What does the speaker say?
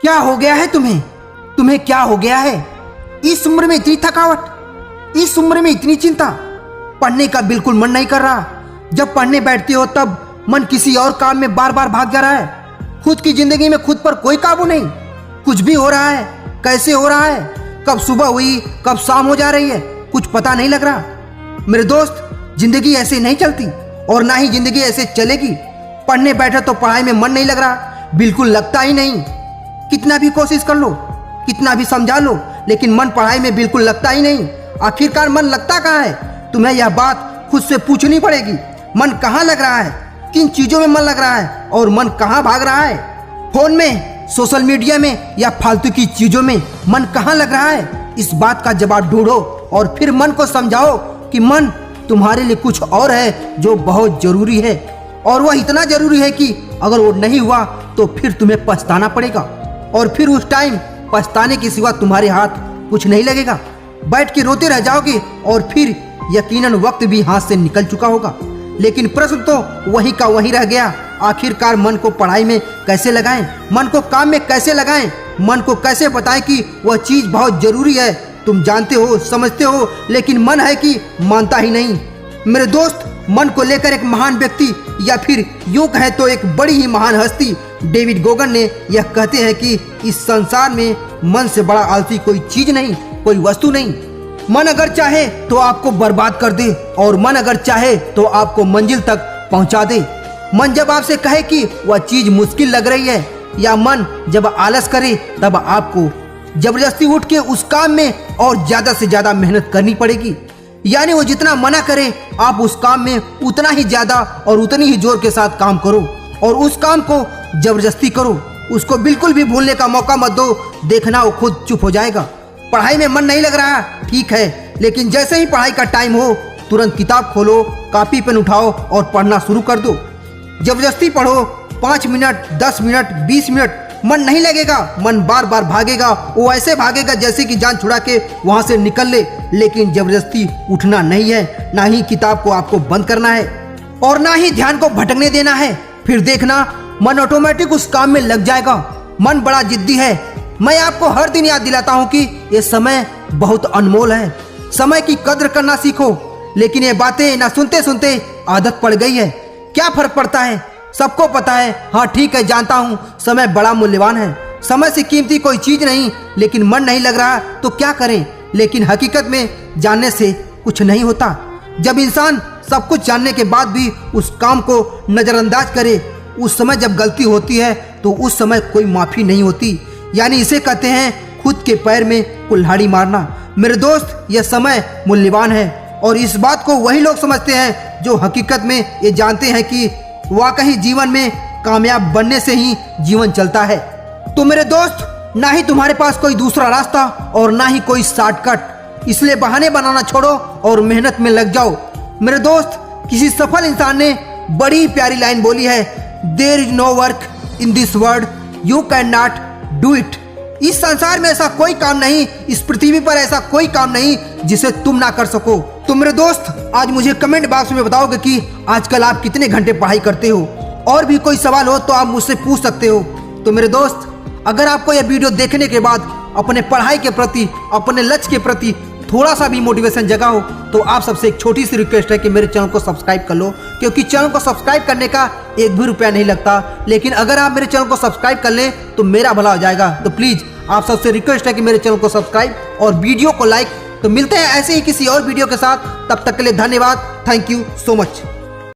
क्या हो गया है तुम्हें? तुम्हें क्या हो गया है? इस उम्र में इतनी थकावट, इस उम्र में इतनी चिंता, पढ़ने का बिल्कुल मन नहीं कर रहा। जब पढ़ने बैठते हो तब मन किसी और काम में बार बार भाग जा रहा है। खुद की जिंदगी में खुद पर कोई काबू नहीं। कुछ भी हो रहा है, कैसे हो रहा है, कब सुबह हुई कब शाम हो जा रही है, कुछ पता नहीं लग रहा। मेरे दोस्त, जिंदगी ऐसे नहीं चलती और ना ही जिंदगी ऐसे चलेगी। पढ़ने बैठे तो पढ़ाई में मन नहीं लग रहा, बिल्कुल लगता ही नहीं। कितना भी कोशिश कर लो, कितना भी समझा लो, लेकिन मन पढ़ाई में बिल्कुल लगता ही नहीं। आखिरकार मन लगता कहाँ है? तुम्हें यह बात खुद से पूछनी पड़ेगी। मन कहाँ लग रहा है? किन चीजों में मन लग रहा है और मन कहाँ भाग रहा है? फोन में, सोशल मीडिया में या फालतू की चीजों में मन कहाँ लग रहा है? इस बात का जवाब ढूंढो और फिर मन को समझाओ कि मन तुम्हारे लिए कुछ और है जो बहुत जरूरी है। और वह इतना जरूरी है कि अगर वो नहीं हुआ तो फिर तुम्हें पछताना पड़ेगा। और फिर उस टाइम पछताने के सिवा तुम्हारे हाथ कुछ नहीं लगेगा। बैठ के रोते रह जाओगे और फिर यकीनन वक्त भी हाथ से निकल चुका होगा। लेकिन प्रश्न तो वही का वही रह गया। आखिरकार मन को पढ़ाई में कैसे लगाएं? मन को काम में कैसे लगाएं? मन को कैसे बताएं कि वह चीज बहुत जरूरी है? तुम जानते हो, समझते हो, लेकिन मन है कि मानता ही नहीं। मेरे दोस्त, मन को लेकर एक महान व्यक्ति या फिर यूं कहे तो एक बड़ी ही महान हस्ती डेविड गोगन ने यह कहते हैं कि इस संसार में मन से बड़ा आलसी कोई चीज नहीं, कोई वस्तु नहीं। मन अगर चाहे तो आपको बर्बाद कर दे और मन अगर चाहे तो आपको मंजिल तक पहुंचा दे। मन जब आपसे कहे कि वह चीज मुश्किल लग रही है, या मन जब आलस करे, तब आपको जबरदस्ती उठ के उस काम में और ज्यादा से ज्यादा मेहनत करनी पड़ेगी। यानी वो जितना मना करे आप उस काम में उतना ही ज्यादा और उतनी ही जोर के साथ काम करो और उस काम को जबरदस्ती करो। उसको बिल्कुल भी भूलने का मौका मत दो, देखना वो खुद चुप हो जाएगा। पढ़ाई में मन नहीं लग रहा, ठीक है, लेकिन जैसे ही पढ़ाई का टाइम हो तुरंत किताब खोलो, कॉपी पेन उठाओ और पढ़ना शुरू कर दो। जबरदस्ती पढ़ो, 5 मिनट, 10 मिनट, 20 मिनट, मन नहीं लगेगा, मन बार बार भागेगा। वो ऐसे भागेगा जैसे कि जान छुड़ा के वहां से निकल ले। लेकिन जबरदस्ती उठना नहीं है, ना ही किताब को आपको बंद करना है और ना ही ध्यान को भटकने देना है। फिर देखना मन ऑटोमेटिक उस काम में लग जाएगा। मन बड़ा जिद्दी है। मैं आपको हर दिन याद दिलाता हूँ कि ये समय बहुत अनमोल है। समय की कद्र करना सीखो। लेकिन ये बातें ना सुनते सुनते आदत पड़ गई है। क्या फर्क पड़ता है? सबको पता है। हाँ ठीक है, जानता हूँ समय बड़ा मूल्यवान है, समय से कीमती कोई चीज नहीं, लेकिन मन नहीं लग रहा तो क्या करें? लेकिन हकीकत में जानने से कुछ नहीं होता। जब इंसान सब कुछ जानने के बाद भी उस काम को नजरअंदाज करे, उस समय जब गलती होती है तो उस समय कोई माफी नहीं होती। यानी इसे कहते हैं खुद के पैर में कुल्हाड़ी मारना। मेरे दोस्त, यह समय मूल्यवान है और इस बात को वही लोग समझते हैं जो हकीकत में ये जानते हैं कि वाकई जीवन में कामयाब बनने से ही जीवन चलता है। तो मेरे दोस्त, ना ही तुम्हारे पास कोई दूसरा रास्ता और ना ही कोई शॉर्टकट, इसलिए बहाने बनाना छोड़ो और मेहनत में लग जाओ। मेरे दोस्त, किसी सफल इंसान ने बड़ी ही प्यारी लाइन बोली है, there is no work in this world you can not do it. इस संसार में ऐसा कोई काम नहीं, इस पृथ्वी पर ऐसा कोई काम नहीं जिसे तुम ना कर सको। तो मेरे दोस्त, आज मुझे कमेंट बॉक्स में बताओगे कि आजकल आप कितने घंटे पढ़ाई करते हो। और भी कोई सवाल हो तो आप मुझसे पूछ सकते हो। तो मेरे दोस्त, अगर आपको यह वीडियो देखने के बाद अपने पढ़ाई के प्रति, अपने लक्ष्य के प्रति थोड़ा सा भी मोटिवेशन जगा हो तो आप सबसे एक छोटी सी रिक्वेस्ट है कि मेरे चैनल को सब्सक्राइब कर लो, क्योंकि चैनल को सब्सक्राइब करने का एक भी रुपया नहीं लगता। लेकिन अगर आप मेरे चैनल को सब्सक्राइब कर लें तो मेरा भला हो जाएगा। तो प्लीज़ आप सबसे रिक्वेस्ट है कि मेरे चैनल को सब्सक्राइब और वीडियो को लाइक। तो मिलते हैं ऐसे ही किसी और वीडियो के साथ, तब तक के लिए धन्यवाद। Thank you so much.